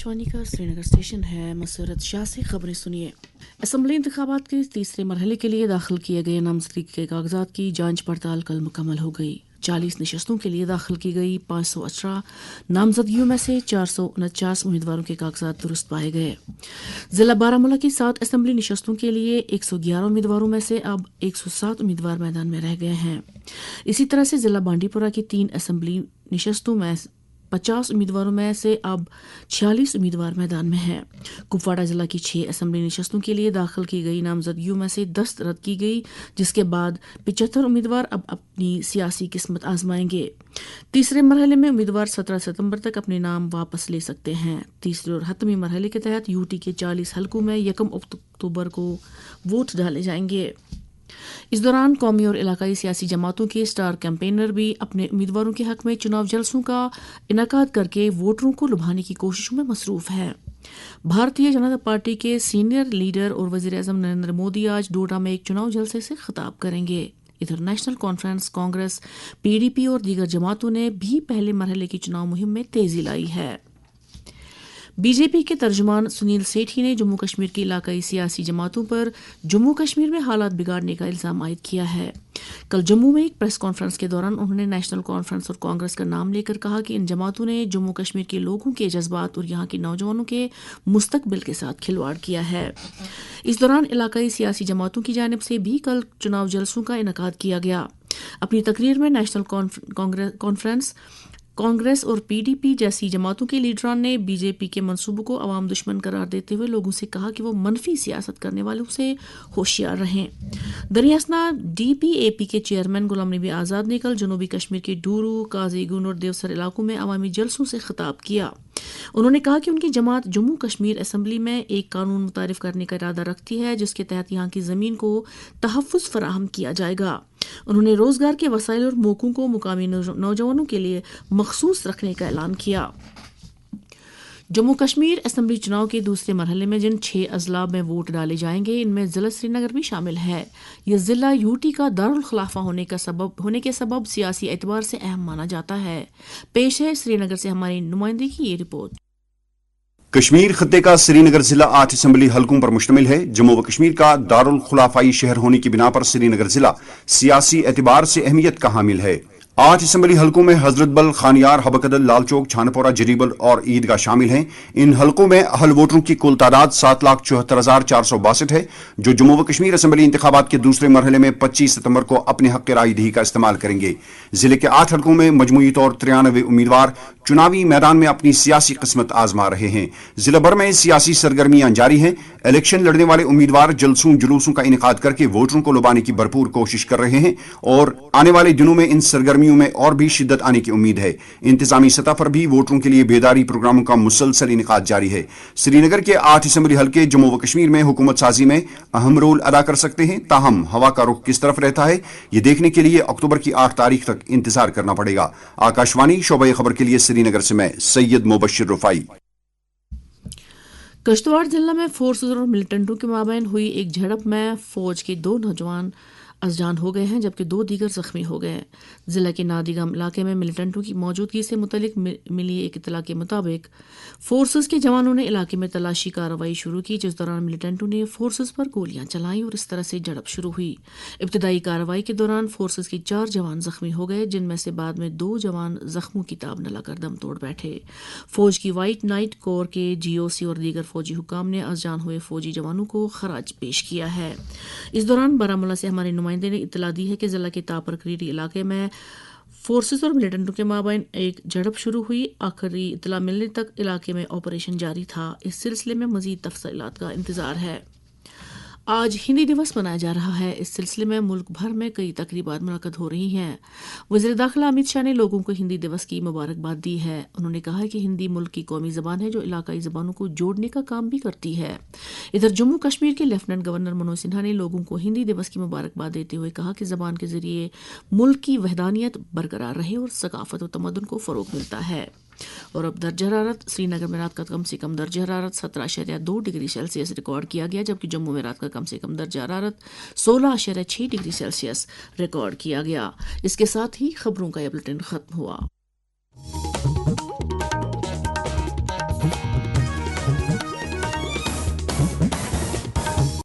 आकाशवाणी का श्रीनगर स्टेशन है। मसरत शाह से खबरें सुनिए। असम्बली इंतखाबात के तीसरे मरहले के लिए दाखिल किए गए नामजदगी के कागजात की जांच पड़ताल कल मुकम्मल हो गई। 40 नशस्तों के लिए दाखिल की गई 518 नामजदगियों में से 449 उम्मीदवारों के कागजात दुरुस्त पाए गए। जिला बारामूला की 7 असम्बली नशस्तों के लिए 111 उम्मीदवारों में से अब 107 उम्मीदवार मैदान में रह गए हैं। इसी तरह से जिला बांडीपुरा की 3 असम्बली नशस्तों में 50 उम्मीदवारों में से अब 46 उम्मीदवार मैदान में हैं। कुपवाड़ा जिला की 6 असम्बली नशस्तों के लिए दाखिल की गई नामजदगियों में से 10 रद्द की गई, जिसके बाद 75 उम्मीदवार अब अपनी सियासी किस्मत आजमाएंगे। तीसरे मरहले में उम्मीदवार 17 सितंबर तक अपने नाम वापस ले सकते हैं। तीसरे और हतमी मरहले के तहत यूटी के 40 हलकों में 1 अक्टूबर को वोट डाले जाएंगे। इस दौरान कौमी और इलाकाई सियासी जमातों के स्टार कैंपेनर भी अपने उम्मीदवारों के हक में चुनाव जलसों का इनेकाद करके वोटरों को लुभाने की कोशिशों में मसरूफ है। भारतीय जनता पार्टी के सीनियर लीडर और वज़ीर-ए-आज़म नरेंद्र मोदी आज डोडा में एक चुनाव जलसे से खिताब करेंगे। इधर नेशनल कॉन्फ्रेंस, कांग्रेस, पीडीपी और दीगर जमातों ने भी पहले मरहले की चुनाव मुहिम में तेजी लाई है। बीजेपी के तर्जुमान सुनील सेठी ने जम्मू कश्मीर की इलाकाई सियासी जमातों पर जम्मू कश्मीर में हालात बिगाड़ने का इल्जाम आयद किया है। कल जम्मू में एक प्रेस कॉन्फ्रेंस के दौरान उन्होंने नेशनल कॉन्फ्रेंस और कांग्रेस का नाम लेकर कहा कि इन जमातों ने जम्मू कश्मीर के लोगों के जज्बात और यहाँ के नौजवानों के मुस्तकबिल के साथ खिलवाड़ किया है। इस दौरान इलाकाई सियासी जमातों की जानिब से भी कल चुनाव जलसों का इनेकाद किया गया। अपनी तकरीर में नेशनल कॉन्फ्रेंस, कांग्रेस और पीडीपी जैसी जमातों के लीडरान ने बीजेपी के मंसूबों को अवाम दुश्मन करार देते हुए लोगों से कहा कि वो मनफी सियासत करने वालों से होशियार रहें। दरियासना डीपीएपी के चेयरमैन गुलाम नबी आज़ाद ने कल जनूबी कश्मीर के डूरू, काजीगुंड और देवसर इलाकों में अवामी जलसों से खिताब किया। उन्होंने कहा कि उनकी जमात जम्मू कश्मीर असम्बली में एक कानून मुतारिफ करने का इरादा रखती है, जिसके तहत यहाँ की ज़मीन को तहफ़्फ़ुज़ फराहम किया जाएगा। उन्होंने रोजगार के वसाइल और मौक़ों को मुकामी नौजवानों के लिए मखसूस रखने का ऐलान किया। जम्मू कश्मीर असम्बली चुनाव के दूसरे मरहले में जिन 6 अजला में वोट डाले जाएंगे, इनमें जिला श्रीनगर भी शामिल है। यह जिला यूटी का दारुल खिलाफा होने के सबब सियासी एतबार से अहम माना जाता है। पेश है श्रीनगर से हमारी नुमाइंदे की ये रिपोर्ट। कश्मीर खत्ते का श्रीनगर जिला 8 असम्बली हलकों पर मुश्तमिल है। जम्मू व कश्मीर का दारुल खुलाफाई शहर होने की बिना पर श्रीनगर जिला सियासी एतबार से अहमियत का हामिल है। 8 असम्बली हलकों में हजरतबल, खानियार, हबकदल, लालचौक, छानपोरा, जरीबल और ईदगाह शामिल हैं। इन हलकों में अहल वोटरों की कुल तादाद 7,74,462 है, जो जम्मू व कश्मीर असम्बली इंतखाबात के दूसरे मरहले में 25 सितंबर को अपने हक राय दही का इस्तेमाल करेंगे। जिले के 8 हलकों में मजमूई तौर 93 उम्मीदवार चुनावी मैदान में अपनी सियासी किस्मत आजमा रहे हैं। जिला भर में सियासी सरगर्मियां जारी हैं। इलेक्शन लड़ने वाले उम्मीदवार जलसों जुलूसों का इनेकाद करके वोटरों को लुभाने की भरपूर कोशिश कर रहे हैं और आने वाले दिनों में इन सरगर्मियों में और भी शिद्दत आने की उम्मीद है। इंतजामी सतह पर भी वोटरों के लिए बेदारी प्रोग्रामों का मुसलसल इनेकाद जारी है। श्रीनगर के 8 असम्बली हलके जम्मू व कश्मीर में हुकूमत साजी में अहम रोल अदा कर सकते हैं। ताहम हवा का रुख किस तरफ रहता है, ये देखने के लिए अक्टूबर की 8 तारीख तक इंतजार करना पड़ेगा। आकाशवाणी शोबे खबर के लिए श्रीनगर से मैं सैयद मुबशिर रुफाई। किश्तवाड़ जिला में फोर्सेज और मिलिटेंटों के माबैन हुई एक झड़प में फौज के 2 नौजवान अजजान हो गए हैं, जबकि 2 दीगर जख्मी हो गए। जिला के नादिगम इलाके में मिलिटेंटों की मौजूदगी से मुतलिक मिली एक इतला के मुताबिक फोर्सेज के जवानों ने इलाके में तलाशी कार्रवाई शुरू की, जिस दौरान मिलिटेंटों ने फोर्सेज पर गोलियां चलाईं और इस तरह से झड़प शुरू हुई। इब्तदाई कार्रवाई के दौरान फोर्सेज के 4 जवान जख्मी हो गए, जिनमें से बाद में 2 जवान जख्मों की ताब न लाकर दम तोड़ बैठे। फौज की व्हाइट नाइट कोर के जीओसी और दीगर फौजी हुकाम ने अजजान हुए फौजी जवानों को खराज पेश किया है। इस दौरान बारामूला से हमारे नुमाइंदे ने इतला दी है कि जिला के तापरकरीरी इलाके में फोर्सेस और मिलिटेंटों के माबैन एक झड़प शुरू हुई। आखिरी इतला मिलने तक इलाके में ऑपरेशन जारी था। इस सिलसिले में मजीद तफसीलात का इंतजार है। आज हिंदी दिवस मनाया जा रहा है। इस सिलसिले में मुल्क भर में कई तकरीबात मुनक्कद हो रही हैं। वज़ीर दाखिला अमित शाह ने लोगों को हिंदी दिवस की मुबारकबाद दी है। उन्होंने कहा है कि हिंदी मुल्क की कौमी ज़बान है जो इलाकाई ज़बानों को जोड़ने का काम भी करती है। इधर जम्मू कश्मीर के लेफ्टिनेंट गवर्नर मनोज सिन्हा ने लोगों को हिंदी दिवस की मुबारकबाद देते हुए कहा कि ज़बान के ज़रिए मुल्क की वहदानियत बरकरार रहे और सकाफत व तमद्दुन को फ़रोग़ मिलता है। और अब दर्ज हरारत श्रीनगर में रात का कम से कम दर्ज हरारत 17.2 डिग्री सेल्सियस रिकॉर्ड किया गया, जबकि जम्मू में रात का कम से कम दर्ज हरारत 16.6 डिग्री सेल्सियस रिकॉर्ड किया गया। इसके साथ ही खबरों का यह बुलेटिन खत्म हुआ।